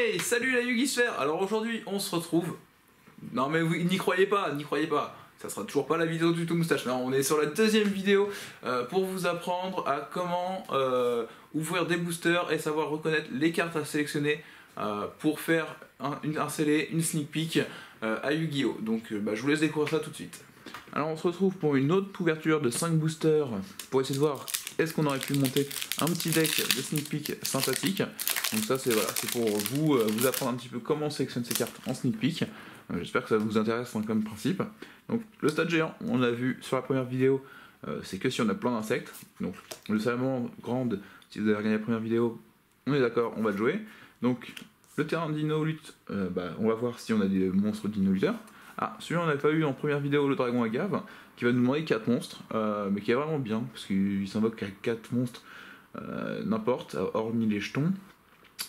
Hey, salut la Yugisphère. Alors aujourd'hui on se retrouve... Non mais vous n'y croyez pas, n'y croyez pas. Ça sera toujours pas la vidéo du tout moustache. Non, on est sur la deuxième vidéo pour vous apprendre à comment ouvrir des boosters et savoir reconnaître les cartes à sélectionner pour faire un scellé, une sneak peek à Yu-Gi-Oh! Donc je vous laisse découvrir ça tout de suite. Alors on se retrouve pour une autre ouverture de 5 boosters pour essayer de voir est-ce qu'on aurait pu monter un petit deck de sneak peek sympathique. Donc ça c'est voilà, pour vous apprendre un petit peu comment on sélectionne ces cartes en sneak peek. J'espère que ça vous intéresse comme principe. Donc le stade géant, on l'a vu sur la première vidéo, c'est que si on a plein d'insectes. Donc le salamandre grande, si vous avez regardé la première vidéo, on est d'accord, on va le jouer. Donc le terrain dino lutte, on va voir si on a des monstres dino lutteurs. Ah, celui-là on n'a pas eu en première vidéo, le dragon agave, qui va nous demander 4 monstres, mais qui est vraiment bien, parce qu'il s'invoque à 4 monstres, n'importe, hormis les jetons.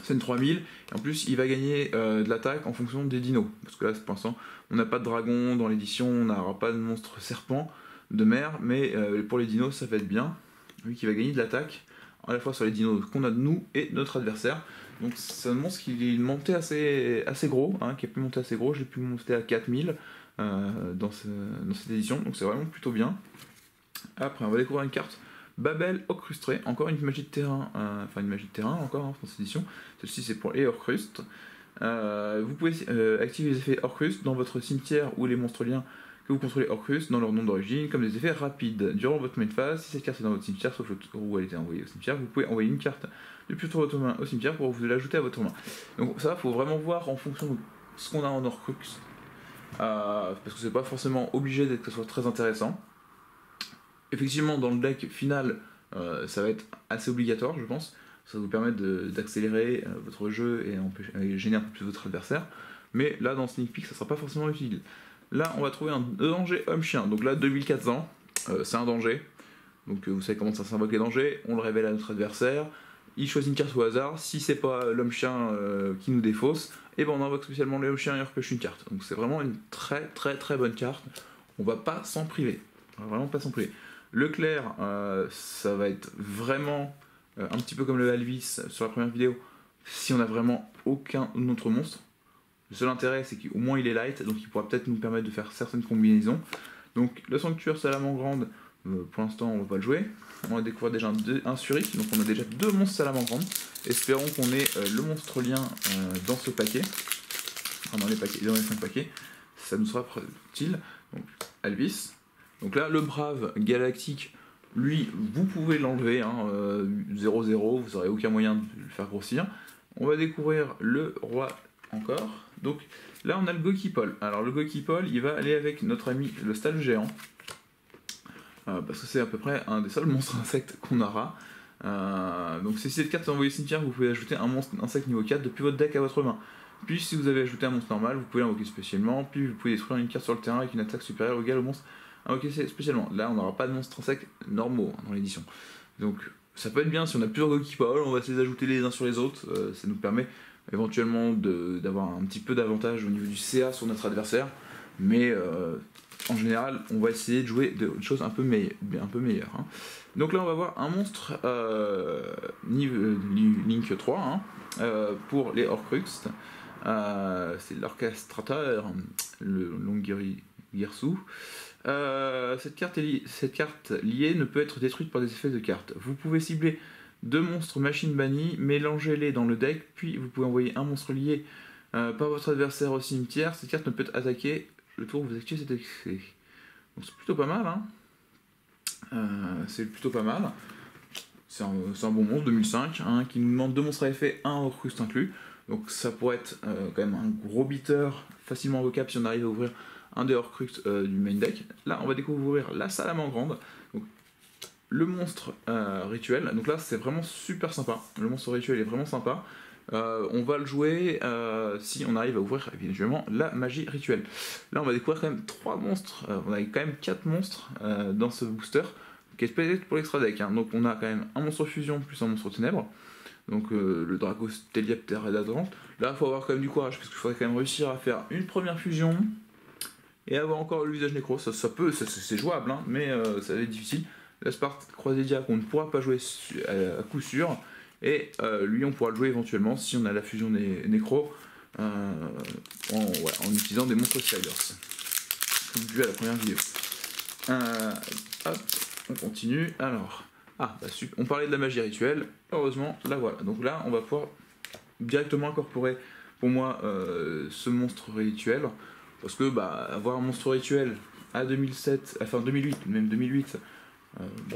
C'est une 3000, et en plus il va gagner de l'attaque en fonction des dinos, parce que là pour l'instant on n'a pas de dragon dans l'édition, on n'aura pas de monstre serpent de mer, mais pour les dinos ça va être bien, vu qu'il va gagner de l'attaque à la fois sur les dinos qu'on a de nous et de notre adversaire. Donc c'est un monstre qui est monté assez gros, qui a pu monter assez gros, j'ai pu monter à 4000 dans cette édition, donc c'est vraiment plutôt bien. Après on va découvrir une carte Babel Orcrustré, encore une magie de terrain, encore dans cette édition. Celle-ci c'est pour les Orcrust. Vous pouvez activer les effets Orcrust dans votre cimetière ou les monstres liens que vous contrôlez Orcrust dans leur nom d'origine, comme des effets rapides. Durant votre main phase, si cette carte est dans votre cimetière, sauf le tour où elle était envoyée au cimetière, vous pouvez envoyer une carte depuis le tour de votre main au cimetière pour vous l'ajouter à votre main. Donc ça, faut vraiment voir en fonction de ce qu'on a en Orcrux, parce que c'est pas forcément obligé d'être que ce soit très intéressant. Effectivement, dans le deck final, ça va être assez obligatoire, je pense. Ça va vous permettre d'accélérer votre jeu et gêner un peu plus votre adversaire. Mais là, dans Sneak Peek, ça sera pas forcément utile. Là, on va trouver un danger homme-chien. Donc là, 2400, c'est un danger. Donc vous savez comment ça s'invoque les dangers. On le révèle à notre adversaire. Il choisit une carte au hasard. Si c'est pas l'homme-chien qui nous défausse, et on invoque spécialement l'homme-chien et on repêche une carte. Donc c'est vraiment une très bonne carte. On va pas s'en priver. On va vraiment pas s'en priver. Le clair, ça va être vraiment un petit peu comme le Alvis sur la première vidéo, si on n'a vraiment aucun autre monstre. Le seul intérêt, c'est qu'au moins il est light, donc il pourra peut-être nous permettre de faire certaines combinaisons. Donc le sanctuaire salamandre grande, pour l'instant on va pas le jouer. On va découvrir déjà un Suric, donc on a déjà 2 monstres salamandre grande. Espérons qu'on ait le monstre lien dans ce paquet, enfin dans les 5 paquets, ça nous sera utile. Donc Alvis. Donc là, le brave galactique, lui, vous pouvez l'enlever, 0-0, vous n'aurez aucun moyen de le faire grossir. On va découvrir le roi encore. Donc là, on a le Gokipol. Alors le Gokipol, il va aller avec notre ami le stade géant, parce que c'est à peu près un des seuls monstres insectes qu'on aura. Donc si cette carte est envoyée au cimetière, vous pouvez ajouter un monstre insecte niveau 4 depuis votre deck à votre main. Puis si vous avez ajouté un monstre normal, vous pouvez l'invoquer spécialement, puis vous pouvez détruire une carte sur le terrain avec une attaque supérieure ou égale au monstre invoqué spécialement. Là on n'aura pas de monstres insectes normaux dans l'édition. Donc ça peut être bien si on a plusieurs Gokipol, on va se les ajouter les uns sur les autres, ça nous permet éventuellement d'avoir un petit peu d'avantage au niveau du CA sur notre adversaire, mais en général on va essayer de jouer des choses un peu meilleures. Donc là on va voir un monstre Link 3 pour les Horcrux, c'est l'orchestrateur, le Longirsu. Cette carte liée ne peut être détruite par des effets de cartes. Vous pouvez cibler 2 monstres machines bannis, mélangez-les dans le deck, puis vous pouvez envoyer un monstre lié par votre adversaire au cimetière. Cette carte ne peut être attaquée le tour où vous activez cet effet. Donc c'est plutôt pas mal, c'est plutôt pas mal. C'est un bon monstre, 2005, qui nous demande 2 monstres à effet, 1 Orcrust inclus. Donc ça pourrait être quand même un gros beater, facilement invocable si on arrive à ouvrir un des Horcrux du main deck. Là on va découvrir la salamandre grande, donc le monstre rituel. Donc là c'est vraiment super sympa, le monstre rituel est vraiment sympa. On va le jouer si on arrive à ouvrir évidemment la magie rituelle. Là on va découvrir quand même 3 monstres, on a quand même 4 monstres dans ce booster, qui est peut-être pour l'extra deck. Donc on a quand même un monstre fusion plus un monstre ténèbres. Donc le Dracos Téliaptère et d'Atlante. Là il faut avoir quand même du courage, parce qu'il faudrait quand même réussir à faire une première fusion et avoir encore le visage nécro. C'est jouable, mais ça va être difficile. La Sparte Croisédia qu'on ne pourra pas jouer à coup sûr, Et lui, on pourra le jouer éventuellement si on a la fusion des nécros en utilisant des monstres sliders. Comme vu à la première vidéo. Hop, on continue. Alors, on parlait de la magie rituelle. Heureusement, la voilà. Donc là, on va pouvoir directement incorporer pour moi ce monstre rituel. Parce que avoir un monstre rituel à 2007, enfin 2008, même 2008,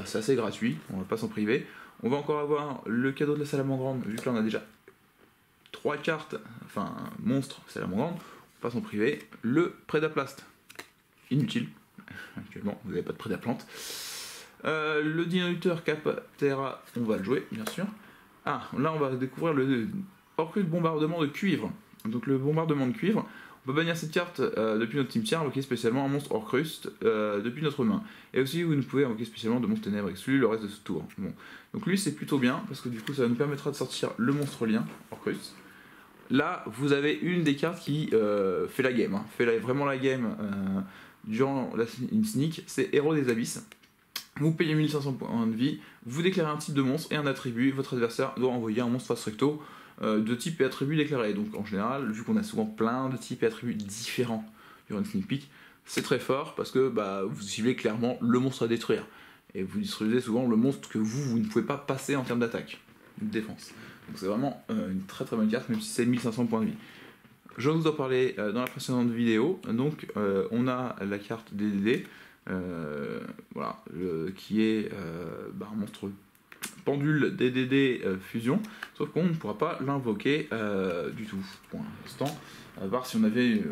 c'est assez gratuit, on va pas s'en priver. On va encore avoir le cadeau de la salamandre, vu que là on a déjà 3 cartes, enfin monstre salamandre, on va pas s'en priver. Le prédaplast, inutile, actuellement vous n'avez pas de prédaplante. Le dinosaure Captera, on va le jouer bien sûr. Là on va découvrir le Orcus bombardement de cuivre. Donc le bombardement de cuivre, on peut bannir cette carte depuis notre cimetière, invoquer spécialement un monstre Orcrust depuis notre main. Et aussi vous ne pouvez invoquer spécialement de monstres ténèbres exclus le reste de ce tour. Bon. Donc lui c'est plutôt bien, parce que du coup ça nous permettra de sortir le monstre lien, Orcrust. Là vous avez une des cartes qui fait la game, vraiment la game durant une sneak, c'est Héros des Abysses. Vous payez 1500 points de vie, vous déclarez un type de monstre et un attribut, votre adversaire doit envoyer un monstre face recto de type et attributs déclarés. Donc en général, vu qu'on a souvent plein de types et attributs différents durant une sneak peek, c'est très fort parce que vous ciblez clairement le monstre à détruire. Et vous détruisez souvent le monstre que vous ne pouvez pas passer en termes d'attaque, de défense. Donc c'est vraiment une très très bonne carte, même si c'est 1500 points de vie. Je vous en parlais dans la précédente vidéo. Donc on a la carte DDD, qui est un monstre pendule DDD fusion, sauf qu'on ne pourra pas l'invoquer du tout pour l'instant, à voir si on avait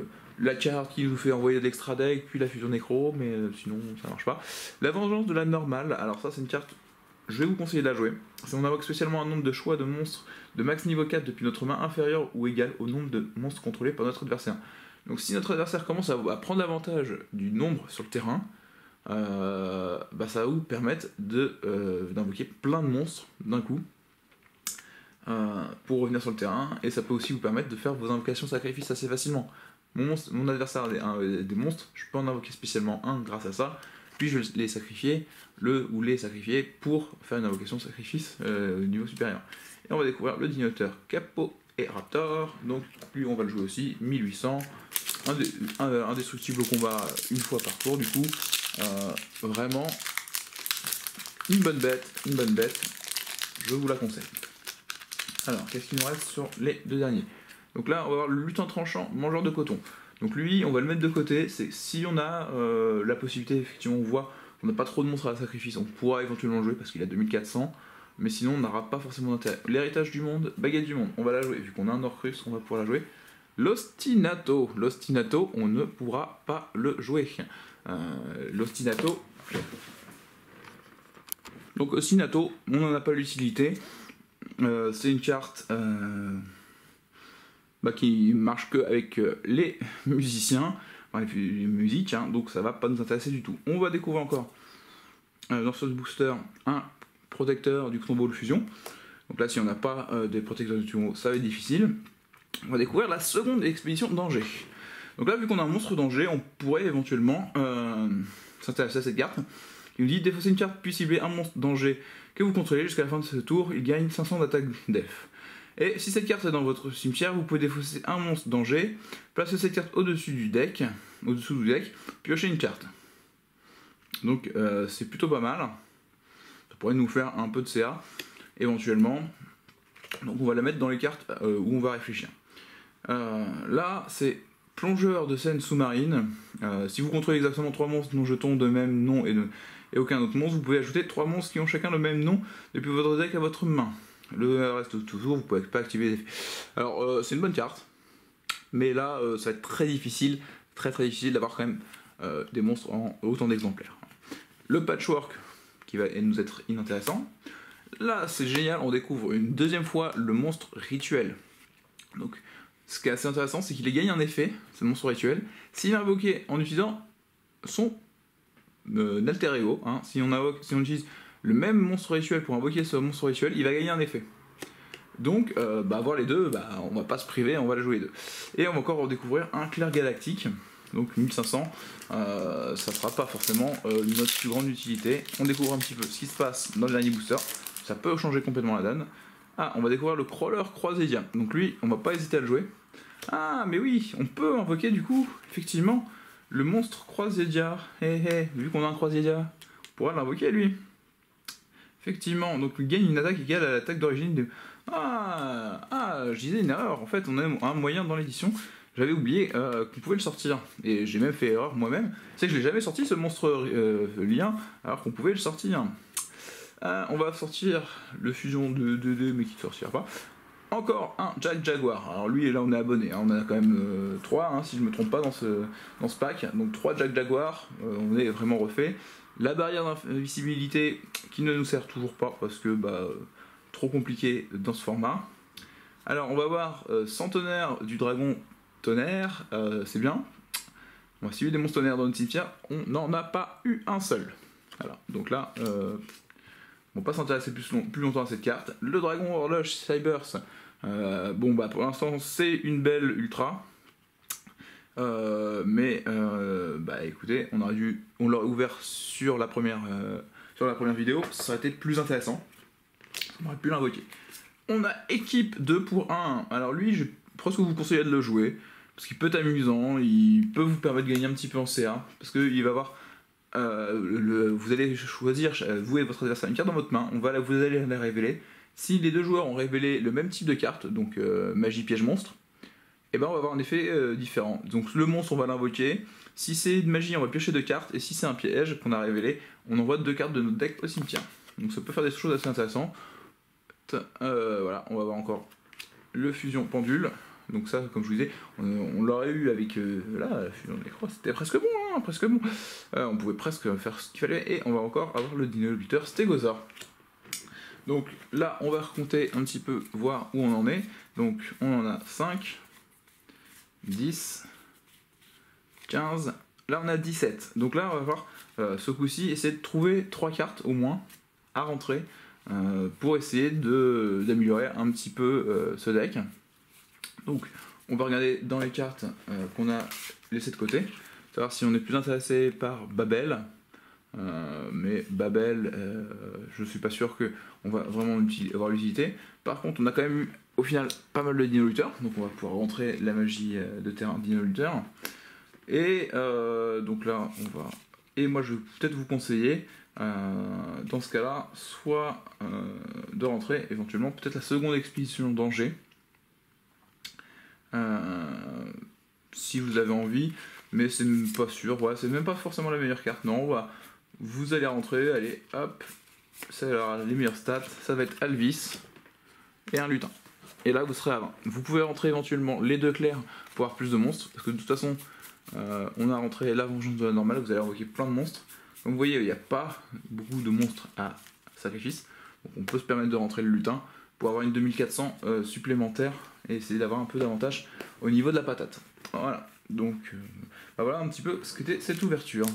la carte qui nous fait envoyer de l'extra deck, puis la fusion nécro, mais sinon ça marche pas. La vengeance de la normale, alors ça c'est une carte, je vais vous conseiller de la jouer. Si on invoque spécialement un nombre de choix de monstres de max niveau 4 depuis notre main inférieur ou égal au nombre de monstres contrôlés par notre adversaire. Donc si notre adversaire commence à prendre l'avantage du nombre sur le terrain, ça va vous permettre d'invoquer plein de monstres d'un coup pour revenir sur le terrain, et ça peut aussi vous permettre de faire vos invocations sacrifices assez facilement. Mon adversaire a des monstres, je peux en invoquer spécialement un grâce à ça, puis je vais les sacrifier, pour faire une invocation sacrifice au niveau supérieur. Et on va découvrir le dinosaure Capo et Raptor, donc lui on va le jouer aussi, 1800, indestructible au combat une fois par tour du coup. Vraiment une bonne bête, je vous la conseille. Alors qu'est-ce qu'il nous reste sur les deux derniers? Donc là on va avoir le lutin tranchant, mangeur de coton. Donc lui on va le mettre de côté, c'est si on a la possibilité, effectivement on voit qu'on n'a pas trop de monstres à la sacrifice, on pourra éventuellement le jouer parce qu'il a 2400, mais sinon on n'aura pas forcément d'intérêt. L'héritage du monde, baguette du monde, on va la jouer, vu qu'on a un Orcrus on va pouvoir la jouer. L'ostinato, on ne pourra pas le jouer. L'ostinato, donc ostinato, on n'en a pas l'utilité. C'est une carte qui marche que avec les musiciens, les musiques, donc ça va pas nous intéresser du tout. On va découvrir encore dans ce booster un protecteur du combo de fusion. Donc là si on n'a pas des protecteurs du combo, ça va être difficile. On va découvrir la seconde expédition danger. Donc là vu qu'on a un monstre danger, on pourrait éventuellement s'intéresser à cette carte. Il nous dit défausser une carte puis cibler un monstre danger que vous contrôlez jusqu'à la fin de ce tour, il gagne 500 d'attaque def. Et si cette carte est dans votre cimetière, vous pouvez défausser un monstre danger, placer cette carte au-dessous du deck, piocher une carte. Donc c'est plutôt pas mal. Ça pourrait nous faire un peu de CA éventuellement. Donc on va la mettre dans les cartes où on va réfléchir. Là c'est plongeur de scène sous-marine. Si vous contrôlez exactement 3 monstres non jetons de même nom et aucun autre monstre, vous pouvez ajouter 3 monstres qui ont chacun le même nom depuis votre deck à votre main. Le reste toujours, vous pouvez pas activer les effets. Alors c'est une bonne carte, mais là ça va être très difficile d'avoir quand même des monstres en autant d'exemplaires. Le patchwork qui va nous être inintéressant. Là c'est génial, on découvre une deuxième fois le monstre rituel. Donc ce qui est assez intéressant, c'est qu'il gagne un effet, ce monstre rituel, s'il est invoqué en utilisant son alter ego. Si on utilise le même monstre rituel pour invoquer ce monstre rituel, il va gagner un effet. Donc, avoir les deux, on va pas se priver, on va les jouer les deux. Et on va encore redécouvrir un clair galactique, donc 1500, ça sera pas forcément notre plus grande utilité. On découvre un petit peu ce qui se passe dans le dernier booster, ça peut changer complètement la donne. Ah, on va découvrir le crawler Croisédia. Donc lui, on va pas hésiter à le jouer. Ah, mais oui, on peut invoquer du coup, effectivement, le monstre Croisédia. Vu qu'on a un Croisédia, on pourra l'invoquer lui. Effectivement, donc il gagne une attaque égale à l'attaque d'origine de... je disais une erreur, en fait on a un moyen dans l'édition, j'avais oublié qu'on pouvait le sortir, et j'ai même fait erreur moi-même, c'est que je l'ai jamais sorti ce monstre lien, alors qu'on pouvait le sortir. On va sortir le fusion de 2 mais qui ne sortira pas. Encore un Jack Jaguar, alors lui là on est abonné, hein. On a quand même 3 si je me trompe pas dans ce pack, donc 3 Jack Jaguar, on est vraiment refait. La barrière d'invisibilité qui ne nous sert toujours pas parce que trop compliqué dans ce format. Alors on va voir Centenaire du Dragon Tonnerre, c'est bien. On va suivre des monstres tonnerres dans notre cimetière, on n'en a pas eu un seul. Voilà, donc là, on va pas s'intéresser plus longtemps à cette carte. Le Dragon Horloge Cybers, pour l'instant c'est une belle ultra. Écoutez, on l'aurait ouvert sur la première vidéo, ça aurait été plus intéressant. On aurait pu l'invoquer. On a équipe 2 pour 1. Alors lui, je presque vous conseille de le jouer, parce qu'il peut être amusant, il peut vous permettre de gagner un petit peu en CA, parce qu'il va avoir... vous allez choisir, vous et votre adversaire, une carte dans votre main, vous allez la révéler. Si les 2 joueurs ont révélé le même type de carte, donc magie, piège, monstre, et on va avoir un effet différent. Donc le monstre, on va l'invoquer. Si c'est une magie, on va piocher 2 cartes. Et si c'est un piège qu'on a révélé, on envoie 2 cartes de notre deck au cimetière. Donc ça peut faire des choses assez intéressantes. Voilà, on va avoir encore le fusion pendule. Donc ça, comme je vous disais, on l'aurait eu avec la fusion des croix. C'était presque bon, presque bon. On pouvait presque faire ce qu'il fallait. Et on va encore avoir le dino-lutteur Stégosaure. Donc là, on va recompter un petit peu, voir où on en est. Donc on en a 5... 10, 15, là on a 17. Donc là on va voir ce coup-ci essayer de trouver 3 cartes au moins à rentrer pour essayer d'améliorer un petit peu ce deck. Donc on va regarder dans les cartes qu'on a laissées de côté, savoir si on est plus intéressé par Babel. Mais Babel, je suis pas sûr qu'on va vraiment avoir l'utilité. Par contre, on a quand même eu au final pas mal de dino-lutteurs, donc on va pouvoir rentrer la magie de terrain dino-lutteur. Et donc là, on va. Et moi, je vais peut-être vous conseiller, dans ce cas-là, soit de rentrer éventuellement peut-être la seconde expédition danger, si vous avez envie, mais c'est même pas sûr. Voilà, c'est même pas forcément la meilleure carte. Non, vous allez rentrer, allez, hop, ça aura les meilleures stats, ça va être Alvis et un lutin. Et là, vous serez à 20. Vous pouvez rentrer éventuellement les 2 clairs pour avoir plus de monstres, parce que de toute façon, on a rentré la vengeance de la normale, vous allez invoquer plein de monstres. Donc vous voyez, il n'y a pas beaucoup de monstres à sacrifice. Donc on peut se permettre de rentrer le lutin pour avoir une 2400 supplémentaire et essayer d'avoir un peu d'avantage au niveau de la patate. Voilà, donc voilà un petit peu ce qu'était cette ouverture.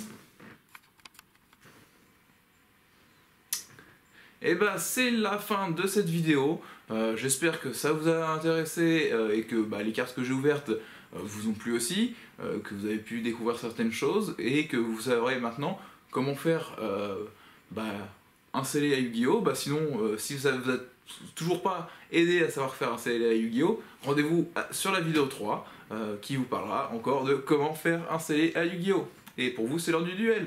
Et c'est la fin de cette vidéo. J'espère que ça vous a intéressé et que les cartes que j'ai ouvertes vous ont plu aussi, que vous avez pu découvrir certaines choses et que vous saurez maintenant comment faire un scellé à Yu-Gi-Oh! Sinon, si ça vous a toujours pas aidé à savoir faire un scellé à Yu-Gi-Oh! Rendez-vous sur la vidéo 3 qui vous parlera encore de comment faire un scellé à Yu-Gi-Oh! Et pour vous, c'est l'heure du duel.